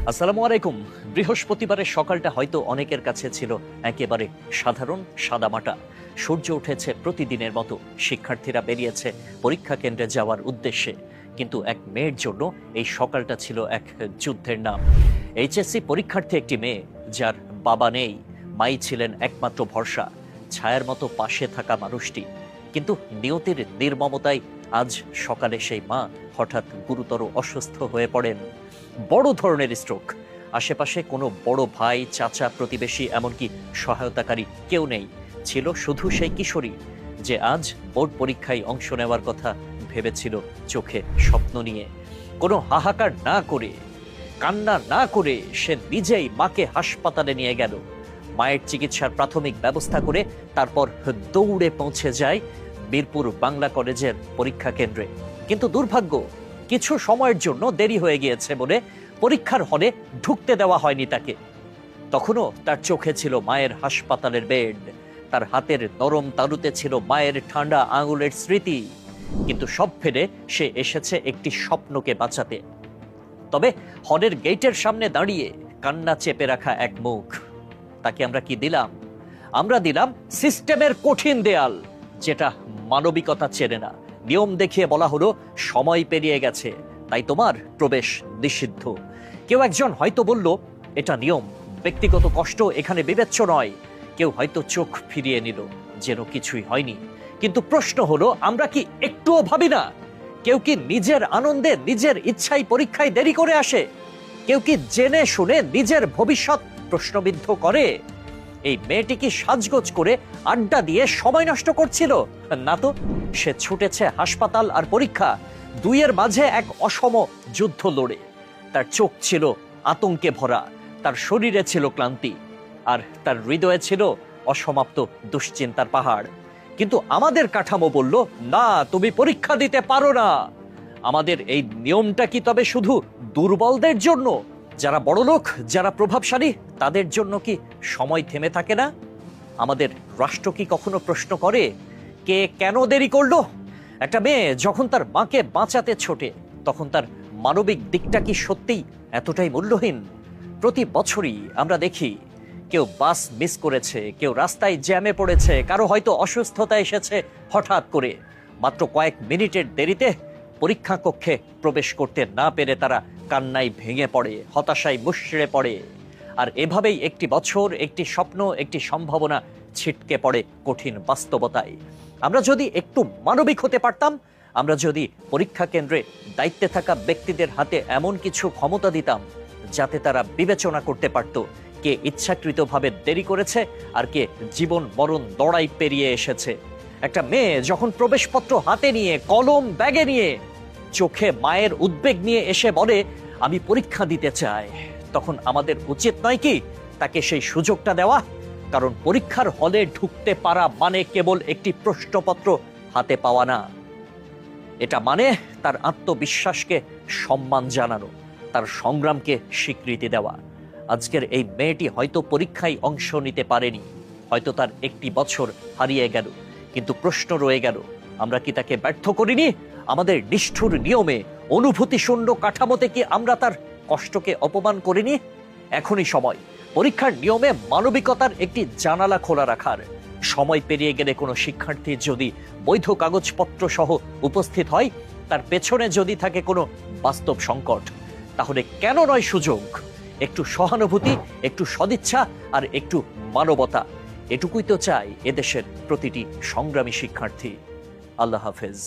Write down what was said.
আসসালামু আলাইকুম। বৃহস্পতিবারের সকালটা হয়তো অনেকের কাছে ছিল একেবারে সাধারণ সাদামাটা। সূর্য উঠেছে প্রতিদিনের মতো, শিক্ষার্থীরা বেরিয়েছে পরীক্ষা কেন্দ্রে যাওয়ার উদ্দেশ্যে। কিন্তু এক মেয়ের জন্য এই সকালটা ছিল এক যুদ্ধের নাম। এইচএসসি পরীক্ষার্থী একটি মেয়ে, যার বাবা নেই, মাই ছিলেন একমাত্র ভরসা, ছায়ার মতো পাশে থাকা মানুষটি। কিন্তু নিয়তির নির্মমতায় আজ সকালে সেই মা হঠাৎ গুরুতর অসুস্থ হয়ে পড়েন। বড় ধরনের স্ট্রোক। আশেপাশে কোনো বড় ভাই, চাচা, প্রতিবেশী, এমনকি সহায়তাকারী কেউ নেই। ছিল শুধু সেই কিশোরী যে আজ বোর্ড পরীক্ষায় অংশ নেওয়ার কথা ভেবেছিল চোখে স্বপ্ন নিয়ে। কোনো হাহাকার না করে, কান্না না করে সে নিজেই মাকে হাসপাতালে নিয়ে গেল। মায়ের চিকিৎসার প্রাথমিক ব্যবস্থা করে তারপর দৌড়ে পৌঁছে যায় বীরপুর বাংলা কলেজের পরীক্ষা কেন্দ্রে। কিন্তু দুর্ভাগ্য, কিছু সময়ের জন্য দেরি হয়ে গিয়েছে বলে পরীক্ষার হলে ঢুকতে দেওয়া হয়নি তাকে। তখনও তার চোখে ছিল মায়ের হাসপাতালের বেড, তার হাতের নরম তালুতে ছিল মায়ের ঠান্ডা আঙুলের স্মৃতি। কিন্তু সব ফেলে সে এসেছে একটি স্বপ্নকে বাঁচাতে। তবে হলের গেটের সামনে দাঁড়িয়ে কান্না চেপে রাখা এক মুখ। তাকে আমরা কি দিলাম? আমরা দিলাম সিস্টেমের কঠিন দেয়াল, যেটা মানবিকতা চেনে না। নিয়ম দেখিয়ে বলা হলো সময় পেরিয়ে গেছে, তাই তোমার প্রবেশ নিষিদ্ধ। কেউ একজন হয়তো বলল এটা নিয়ম, ব্যক্তিগত কষ্ট এখানে বিবেচ্য নয়। কেউ হয়তো চোখ ফিরিয়ে নিল, যেন কিছুই হয়নি। কিন্তু প্রশ্ন হলো, আমরা কি একটুও ভাবি না? কেউ কি নিজের আনন্দে, নিজের ইচ্ছায় পরীক্ষায় দেরি করে আসে? কেউ কি জেনে শুনে নিজের ভবিষ্যৎ প্রশ্নবিদ্ধ করে? এই মেয়েটি কি সাজগোজ করে আড্ডা দিয়ে সময় নষ্ট করছিল? না তো, সে ছুটেছে হাসপাতাল আর পরীক্ষা, দুইয়ের মাঝে এক অসম যুদ্ধ লড়ে। তার চোখ ছিল আতঙ্কে ভরা, তার শরীরে ছিল ক্লান্তি, আর তার হৃদয়ে ছিল অসমাপ্ত দুশ্চিন্তার পাহাড়। কিন্তু আমাদের কাঠামো বলল, না, তুমি পরীক্ষা দিতে পারো না। আমাদের এই নিয়মটা কি তবে শুধু দুর্বলদের জন্য? যারা বড়লোক, যারা প্রভাবশালী, তাদের জন্য কি সময় থেমে থাকে না? আমাদের রাষ্ট্র কি কখনো প্রশ্ন করে কে কেন দেরি করলো? একটা মেয়ে যখন তার মাকে বাঁচাতে ছোটে, তখন তার মানবিক দিকটা কি সত্যিই এতটাই মূল্যহীন? প্রতি বছরই আমরা দেখি কেউ বাস মিস করেছে, কেউ রাস্তায় জ্যামে পড়েছে, কারো হয়তো অসুস্থতা এসেছে হঠাৎ করে। মাত্র কয়েক মিনিটের দেরিতে পরীক্ষা কক্ষে প্রবেশ করতে না পেরে তারা কান্নায় ভেঙে পড়ে, হতাশায় মুষড়ে পড়ে। আর এভাবেই একটি বছর, একটি স্বপ্ন, একটি সম্ভাবনা ছিটকে পড়ে কঠিন বাস্তবতায়। আমরা যদি একটু মানবিক হতে পারতাম, আমরা যদি পরীক্ষা কেন্দ্রে দায়িত্বে থাকা ব্যক্তিদের হাতে এমন কিছু ক্ষমতা দিতাম যাতে তারা বিবেচনা করতে পারত কে ইচ্ছাকৃতভাবে দেরি করেছে আর কে জীবন মরণ লড়াই পেরিয়ে এসেছে। একটা মেয়ে যখন প্রবেশপত্র হাতে নিয়ে, কলম ব্যাগে নিয়ে, চোখে মায়ের উদ্বেগ নিয়ে এসে বলে আমি পরীক্ষা দিতে চাই, তখন আমাদের উচিত নয় কি তাকে সেই সুযোগটা দেওয়া? কারণ পরীক্ষার হলে ঢুকতে পারা মানে কেবল একটি প্রশ্নপত্র হাতে পাওয়া না। এটা মানে তার আত্মবিশ্বাসকে সম্মান জানানো, তার সংগ্রামকে স্বীকৃতি দেওয়া। আজকের এই মেয়েটি হয়তো পরীক্ষায় অংশ নিতে পারেনি, হয়তো তার একটি বছর হারিয়ে গেল, কিন্তু প্রশ্ন রয়ে গেল, আমরা কি তাকে ব্যর্থ করিনি? আমাদের নিষ্ঠুর নিয়মে, অনুভূতি শূন্য কাঠামোতে কি আমরা তার কষ্টকে অপমান করিনি? এখনই সময় পরীক্ষার নিয়মে মানবিকতার একটি জানালা খোলা রাখার। সময় পেরিয়ে গেলে কোনো শিক্ষার্থী যদি বৈধ কাগজপত্র সহ উপস্থিত হয়, তার পেছনে যদি থাকে কোনো বাস্তব সংকট, তাহলে কেন নয় সুযোগ? একটু সহানুভূতি, একটু সদিচ্ছা আর একটু মানবতা, এটুকুই তো চাই এদেশের প্রতিটি সংগ্রামী শিক্ষার্থী। আল্লাহ হাফেজ।